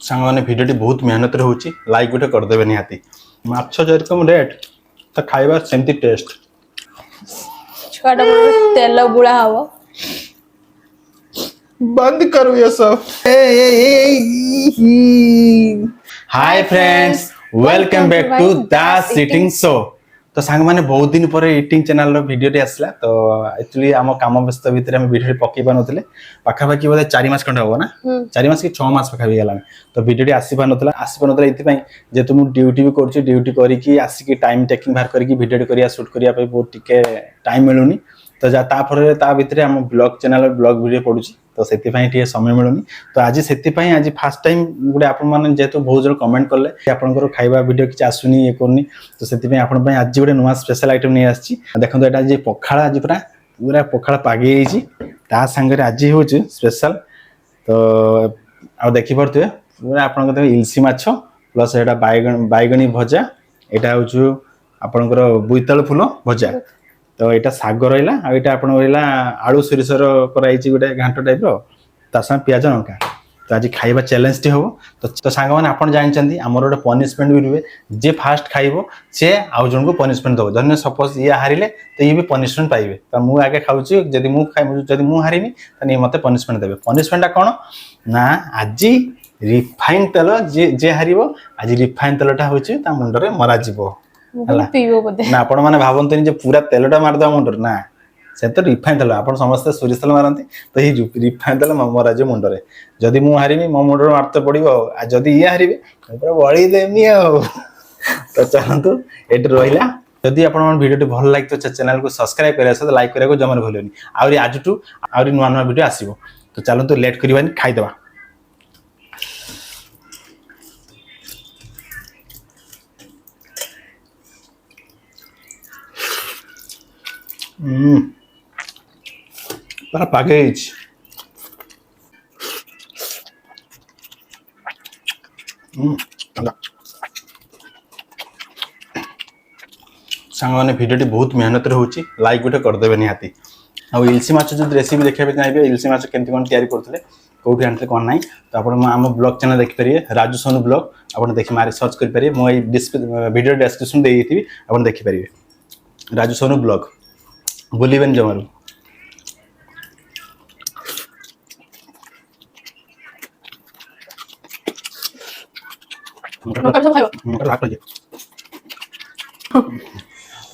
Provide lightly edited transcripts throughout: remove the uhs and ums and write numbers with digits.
सांग मैंने भिडियो बहुत मेहनत होची लाइक गोटे करदेवे निहाती माछ जेरकम रेट तो खाइबा सेमती टेस्ट छुआटा तेल बुड़ा हव बंद करो ये सब। Hi friends welcome back to the sitting show. तो सांग मैंने बहुत दिन पर इटिंग चैनल भिडियो आसला तो एक्चुअली आम काम व्यस्त भितर भिडियो पकई पारे पाखापाखि बोधे 4 मास खंडे हम ना 4 मास कि 6 मास पाखापाखि गलानी तो भिडियो आसी पार ये जेहेतु मुझे ड्यूटी भी करुँच ड्यूटी करके आसिक टाइम टेकिंग बाहर करके भिडियो करिया शूट करने बहुत टिके टाइम मिलूनी तो ता भितर आम ब्लॉग चैनल ब्लॉग वीडियो पड़ुची तो से समय मिलूनी तो आज से आज फास्ट टाइम गोटे आपने जेहेतु बहुत जन कमेंट कले आपंकर खाଇବା वीडियो किसी आसुनी ये करनी तो से आज गोटे नुआ स्पेशल आइटम नहीं आसी देखो ये पखाड़ आज पूरा पूरा पखाड़ पागे ता सांगे आज हूँ स्पेशल तो आ देखिपे पूरा आप इलसी माछ प्लस एटा बैगणी भजा यहाँ हूँ आपणकर बोईतालु फूल भजा तो यहाँ शाग रहा आ यहाँ आप आलू सोरिषर कराई गोटे घाट टाइप ता पियाज लंका तो आज खाइबा चैलेंज टी हम तो सांग मैंने आप जानते आमर गोटे पनिशमेंट भी रुए जे फास्ट खाइब सी आउ जन को पनिशमेंट दब धन्य सपोज ये हारे तो ये भी पनिशमेंट पाइबे तो मुझे आगे खाऊँ जब मुझे हारिनी तो ये मत पनिशमेंट देवे पनिशमेंटा कौन ना आज रिफाइन तेल जे हार आज रिफाइन तेलटा हूँ मुंडे मरा ना आपण मैंने भावतुनि पूरा तेलटा मारद मुंडर ना से तो रिफाइन तेल आप समस्ते सोरिष तेल मारती तो ये रिफाइन तेल मरा मुंडे जदि मु हारिमी मो मुंडर मारते पड़ो जदि ये हारे पूरा बड़ी देमी तो चलतु ये रहा जदि आप भिडियो भल लगे तो चैनल को सब्सक्राइब करें सहित लाइक करने को जमा भूलनि आउरी आज नुआ नुआ भिडियो आसो तो चलतु लेट करवानी खाईदवा para package सांग मैंने भिडियो बहुत मेहनत होची लाइक गोटे करदेवे निहाती आ इलसी माछ जो रेसिपी देखा चाहिए इलसी माछ केमती कौन तैयारी करते कौटी आनते कौन ना तो आप ब्लॉग चैनल देखिपारे राजू सोनू ब्लॉग आप देखिए मारे सर्च करेंगे मुझे भिडियो डिस्क्रिप्शन देती आप देखिपारे राजू सोनू ब्लॉग भूलिबेन जमारू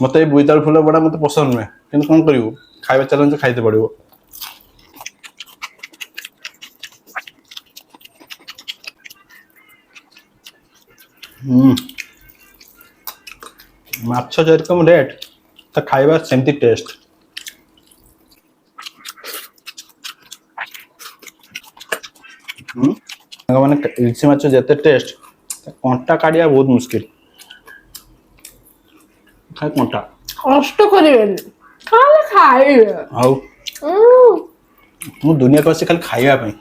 मत बोईतालु फूल बड़ा मत पसंद नुहे कि कौन करूँ खाଇବା चैलेंज खाइते पड़ो माछ जेरकम रेट तो खाइबा सेमती टेस्ट मैंने इलसी माछ जिते टेस्ट कंटा काढ़िया बहुत मुश्किल खाए कंटा कष्ट करें खाइबे आउ मु दुनिया को खाली खाइबा पई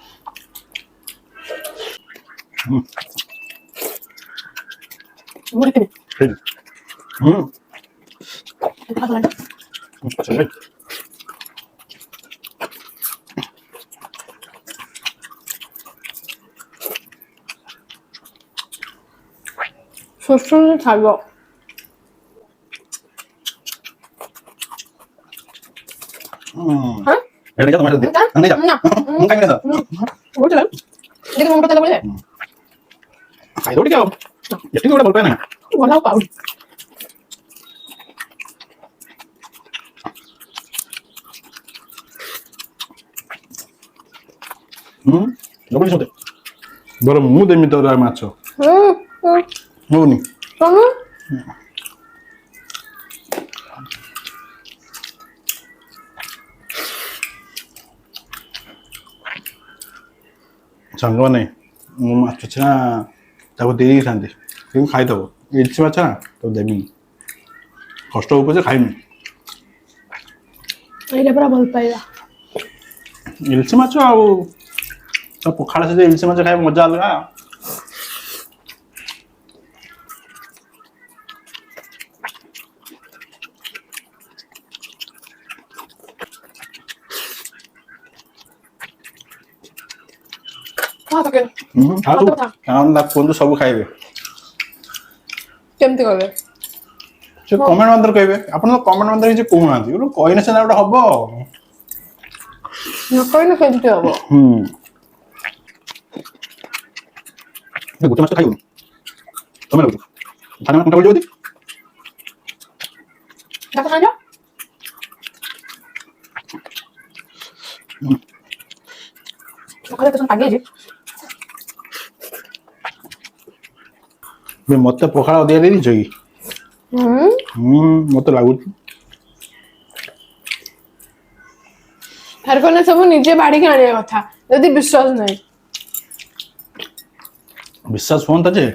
शोषण खाइब नहीं बोलो मु देमी तो माछ होनी सांग मैंने माछ छा दे था खाईदब इलसी माछ ना तो देवी कष्ट हो पचे खाइमी पूरा भल पाइबा इलसी माछ आ पखाड़ सहित इलसी माछ खाई मजा अलग ହଁ ତ ଖାଆନ୍ତୁ କୁହନ୍ତୁ ସବୁ ଖାଇବେ କେମିତି କହିବେ ସେ କମେଣ୍ଟ ମାଧ୍ୟମରେ କହିବେ ଆପଣ ତ କମେଣ୍ଟ ମାଧ୍ୟମରେ କିଛି କହୁନାହାନ୍ତି କହିଲେ ସିନା ଗୋଟେ ହବ ନ କହିଲେ କେମିତି ହବ ଗୋଟେ ମାଛ ଖାଇବୁନି ତମେ ଲାଗୁଛି ଥାନା କଣ୍ଟା ବୋଲଛି ତାକୁ ଖାଇଲ ସକାଳେ ତ ପାଗେଇଛି ମତେ ପଖାଳ ଅଧିକା ଦେଇ ଦେଇଛ କି ମତେ ଲାଗୁଛି ଫେରକନେ ସବୁ ନିଜେ ବାଢିକି ଆଣିବା କଥା ଯଦି ବିଶ୍ୱାସ ନାହିଁ ବିଶ୍ୱାସ ହୁଅନ୍ତା ଯେ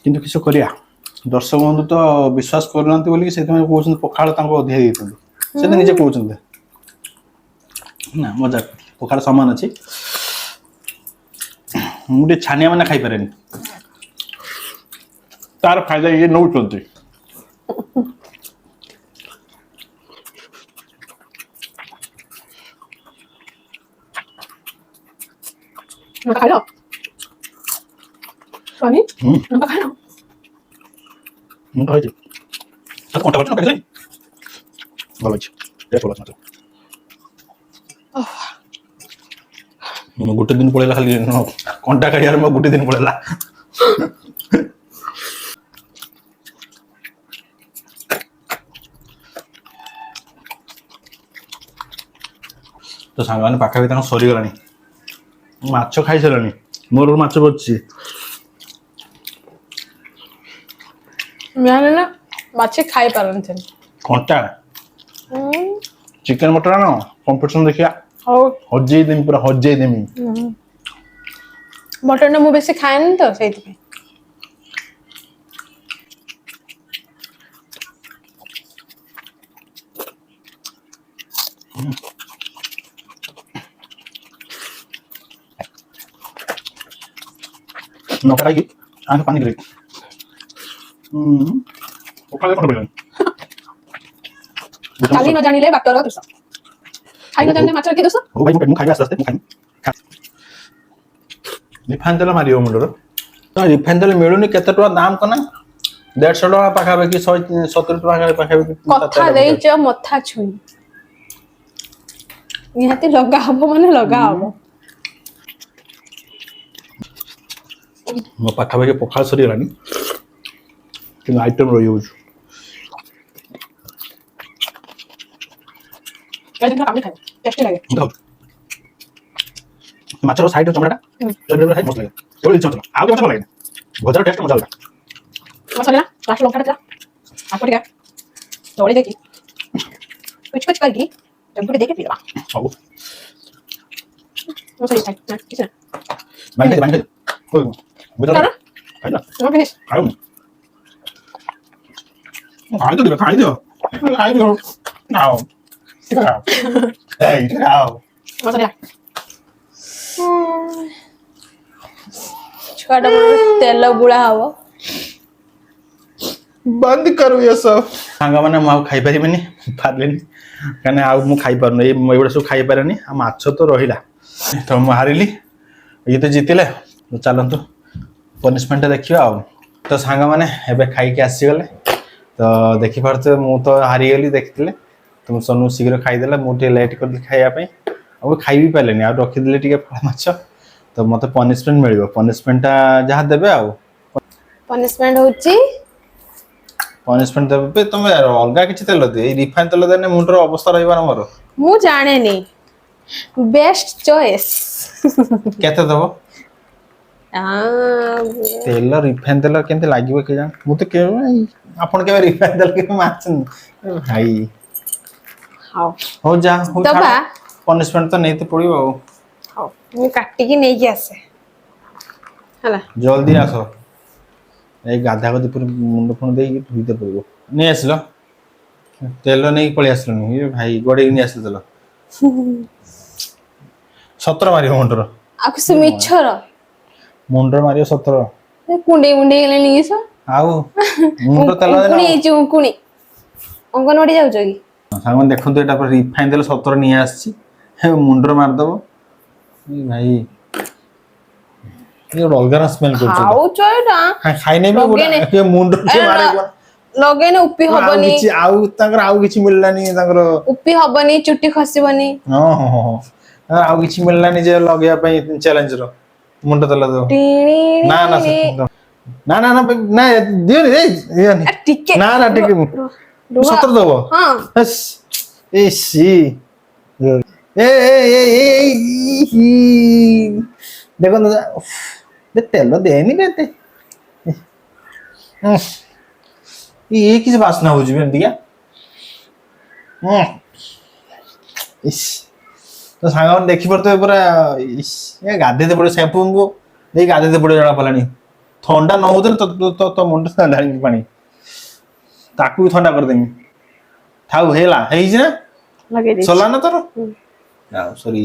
କିନ୍ତୁ କିଛି କରିବା ଦର୍ଶକ ବନ୍ଧୁ ତ ବିଶ୍ୱାସ କରୁନାହାନ୍ତି ବୋଲି ସେଥିପାଇଁ କହୁଛନ୍ତି ପଖାଳ ତାଙ୍କୁ ଅଧିକା ଦେଇଛନ୍ତି ସେ ତ ନିଜେ କହୁଛନ୍ତି ନା ମଜା ପଖାଳ ସମାନ ଅଛି ମୁଁ ଟିକେ ଛାନିଆ ମାନେ ଖାଇପାରେନି ତାର ଫାଇଦା ଇଏ ନଉଛନ୍ତି ଖାଇଲ ସ୍ୱାମୀ ଖାଇଲ ମୁଁ ଖାଇଛି କଣ୍ଟା କରିଛି ଖାଇଛି ଭଲ ଅଛି ଭଲ ଅଛି ଗୋଟେ ଦିନ ପଳେଇଲା ଖାଲି କଣ୍ଟା କାଢିବାର ମୋ ଗୋଟେ ଦିନ ପଳେଇଲା ତ ସାଙ୍ଗମାନେ ପାଖାପାଖି ତାଙ୍କ ସରିଗଲାଣି ମାଛ ଖାଇସାରିଲାଣି ମୋର ମାଛ ବସିଛି ନା ମାଛ ଖାଇ ପାରନ୍ତିନି କଣ୍ଟା ଚିକେନ ମଟନ ଆଣ କମ୍ପିଟିସନ ଦେଖିବା ହଉ ହଜେଇ ଦେମି ପୁରା ହଜେଇ ଦେମି ମଟନ ମୁଁ ବେଶୀ ଖାଏନି ତ ସେଇଥିପାଇଁ ନ ଖାଇକି ଆଙ୍କ ପାଣି କରି ପକାଳେ କଣ ପଡ଼ିଲାନି କାଲି ନ ଜାଣିଲେ ବାଟର ଦୋଷ ଖାଇ ନ ଜାଣିଲେ ମାଛର କି ଦୋଷ ହଉ ଭାଇ ମୁଁ ଖାଇବି ଆସ୍ତେ ଆସ୍ତେ ମୁଁ ଖାଇବି ରିଫାଇନ୍ ତେଲ ମାରିବ ମୁଣ୍ଡର ରିଫାଇନ୍ ତେଲ ମିଳୁନି କେତେ ଟଙ୍କା ଦାମ କନା 150 ଟଙ୍କା ପାଖାପାଖି 170 ଟଙ୍କା ପାଖାପାଖି କଥା ଦେଇଛ ମଥା ଛୁଇଁ ନିହାତି ଲଗା ହବ ମାନେ ଲଗା ହବ ମୋ ପାଖାପାଖି ପଖାଳ ସରିଗଲାଣି କିନ୍ତୁ ଆଇଟମ ରହିଯାଉଛି ମାଛର ସାଇଡ ଚମଡ଼ାଟା ମସ୍ତ ଲାଗେ କେବଳ ଇଚ୍ଛା ଆଉ କିଛି ଭଲ ଲାଗେ ଭଜାର ଟେଷ୍ଟ ମଜା ଅଲଗା ମସଲା ଲାଷ୍ଟ ଲଙ୍କାଟା ଆକୁ ଟିକେ ଦଳି ଦେଇକି କୁଚ କୁଚ କରିକି ଟମ୍ପୁଟେ ଦେଇକି ପିଇବା ସବୁ ମୁଁ ସେଇ ଖାଇ କିଛି ବାଣି କই ବୁଝା ନା ଖାଇଲା ମୁଁ ଫିନିଶ ଖାଉ ଖାଇଦିଅ ଖାଇଦିଅ ଖାও ଏଇ ଖାও ମସଲା ଛୁଆଟା ତେଲ ବୁଳା ହବ बंद करो ये सब सांगा माने मु खाई परिबेनी पारलेनी काने आ मु खाई पारनो एबडा सब खाई पारेनी आ माछ तो रहिला तो मु हारिली ये तो जीतिले तो चलंतु पनिशमेंट देखियो आ तो सांगा माने एबे खाई के आसी गले तो देखि पारते मु तो हारि गेली देखतिले तुम सोनू शीघ्र खाई देला मु टे लेट कर खाइया पे अब खाई भी पालेनी आ रखि दिले टिके माछ तो मते पनिशमेंट मिलिबो पनिशमेंट जहा देबे आ पनिशमेंट होची पनिशमेंट देबे तुम अलगा किछि तेल दे रिफाइन तेल देने मुंडर अवस्था रहबा हमर मु जाने नी बेस्ट चॉइस केते दबो तेल रिफाइन तेल केनते लागिबो के जान मु तो के आपन के रिफाइन तेल के माछन भाई हां हो जा हो दबा पनिशमेंट तो नैते पड़िबो हां मु काटी के नै के आसे हला जल्दी आसो ए गाधा गदी पूरी मुंड फुण देई धुइते पड़िबो नै आसलो तेल नै पळि आसलो ए भाई गोडे नै आसलो तेल 17 मारियो मुंडर आकु से मिछर मुंडर मारियो 17 कुंडे कुंडे गेले नी सो आउ मुंडर तेल देना कुणी जो कुणी अंगनवाड़ी जाउ जगी सामान देखंतु एटा पर रिफाइन तेल 17 नि आसी हे मुंडर मार दबो ए भाई ये अलगा स्मेल करछ खाउछ एटा खाइने भी लगेने- के मुंड के मारे लगेने उपी आउ हबनी किछि आउ तांकर आउ किछि मिललानी तांकर उपी हबनी चुट्टी खसिबनी हां हां हां आउ किछि मिललानी जे लगया पई चैलेंज रो मुंड तला दो टीणी ना ना ना ना ना ना दियो रे दियो नी टिके ना ना टिके सतर दबो हां बस ए सी देखो ना दे तेल देनी बेते ये किस वासना हो जी बेंदिया इस तो सांगन देखि परते पूरा इस ये गाधे दे पड़े शैम्पू को देई गाधे दे पड़े जणा पलानी ठंडा न होतले तो मुंड से ढाली पानी ताकू ठंडा कर देमी थाउ हेला हेइज ना लगे दे सोला ना तोर आ सॉरी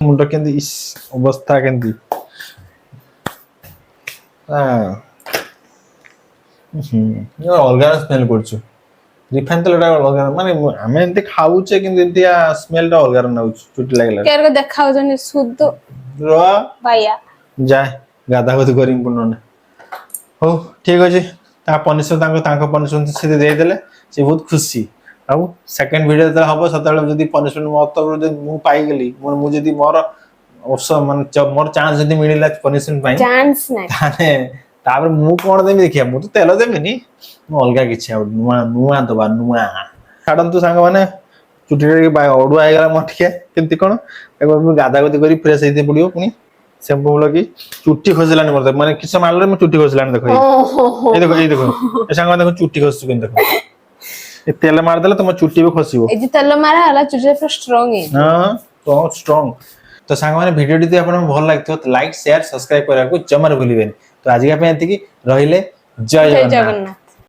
मुंड केंदी इस अवस्था केंदी आ यो अलगा स्मेल करछु रिफाइन तेल अलगा माने हमें एंते खाउचे किंतु एंतिया स्मेल टा अलगा नाउ चुटी लागला केर को देखाउ जने शुद्ध रो बाया जाए गाधा गोधी करिम पुनने हो ठीक अछि ता पनिशमेंट तांको पनिशमेंट से दे देले से बहुत खुशी आउ सेकंड वीडियो त हबो सताले जदी पनिशमेंट मत जदी मु पाई गेली मु जदी मोर ऑप्शन मन मोर चांस जदी मिलिला पनिशमेंट पाई चांस नै ताने तापर मु कोन देमी देखिया मु तो तेल देमिनी मु अलगा किछि आ नुआ नुआ दबा नुआ छाडन तो सांग माने चुटी रे बाय ओडुआ आइगला मठिया केंति कोन एगो गादा गदी करी फ्रेश हेते पडियो पुनी शैम्पू लगी चुट्टी खसलानी मरते माने किछ मारले म चुट्टी खसलानी देखो ए देखो ए सांग देखो चुट्टी खसु केन देखो ए तेल मार देले तुम चुट्टी भी खसिबो ए जे तेल मारा हला चुटी पर स्ट्रांग है हां तो स्ट्रांग तो सांग माने वीडियो दी आपन भल लागतो तो लाइक शेयर सब्सक्राइब करा को जमर भूलिबेनी तो आज के पे एति की रहिले जय जगन्नाथ।